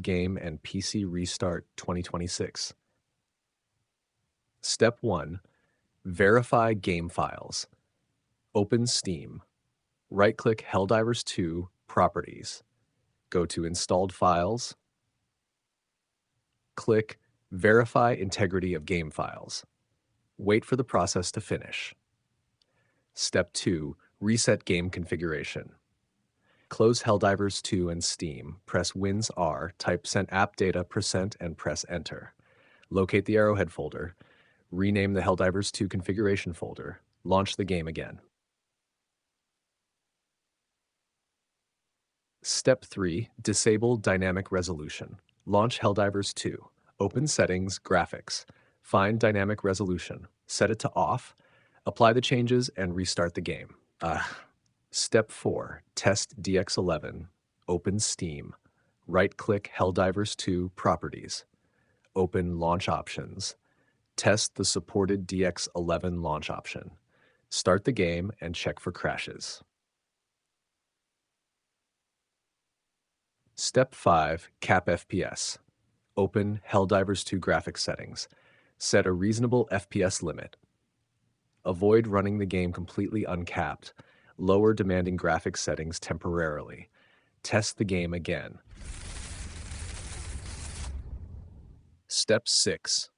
Game and PC Restart 2026. Step 1. Verify game files. Open Steam. Right-click Helldivers 2 Properties. Go to Installed Files. Click Verify Integrity of Game Files. Wait for the process to finish. Step 2. Reset game configuration. Close Helldivers 2 and Steam. Press Wins R, type Sent App Data %, and press Enter. Locate the Arrowhead folder. Rename the Helldivers 2 configuration folder. Launch the game again. Step 3. Disable Dynamic Resolution. Launch Helldivers 2. Open Settings, Graphics. Find Dynamic Resolution. Set it to Off. Apply the changes and restart the game. Step 4. Test DX11. Open Steam. Right-click Helldivers 2 Properties. Open Launch Options. Test the supported DX11 launch option. Start the game and check for crashes. Step 5. Cap FPS. Open Helldivers 2 graphics settings. Set a reasonable FPS limit. Avoid running the game completely uncapped. Lower demanding graphics settings temporarily. Test the game again. Step 6.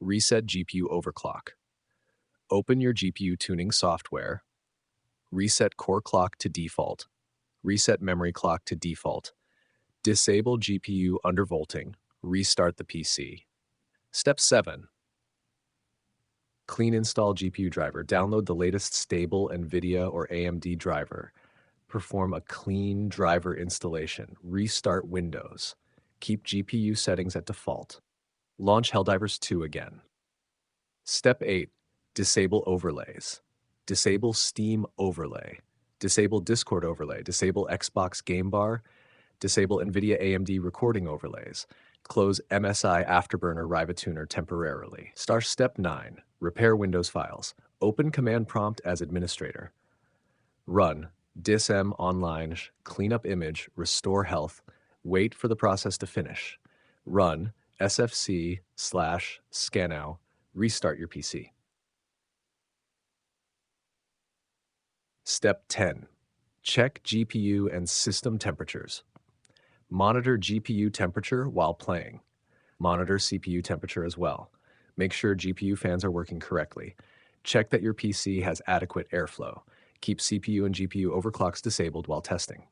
Reset GPU overclock. Open your GPU tuning software. Reset core clock to default. Reset memory clock to default. Disable GPU undervolting. Restart the PC. Step 7. Clean install GPU driver. Download the latest stable NVIDIA or AMD driver. Perform a clean driver installation. Restart Windows. Keep GPU settings at default. Launch Helldivers 2 again. Step 8. Disable overlays. Disable Steam overlay. Disable Discord overlay. Disable Xbox Game Bar. Disable NVIDIA AMD recording overlays. Close MSI Afterburner Rivatuner temporarily. Step 9. Repair Windows files. Open Command Prompt as administrator. Run dism online, cleanup image, restore health. Wait for the process to finish. Run sfc/scanow. Restart your PC. Step 10. Check GPU and system temperatures. Monitor GPU temperature while playing. Monitor CPU temperature as well. Make sure GPU fans are working correctly. Check that your PC has adequate airflow. Keep CPU and GPU overclocks disabled while testing.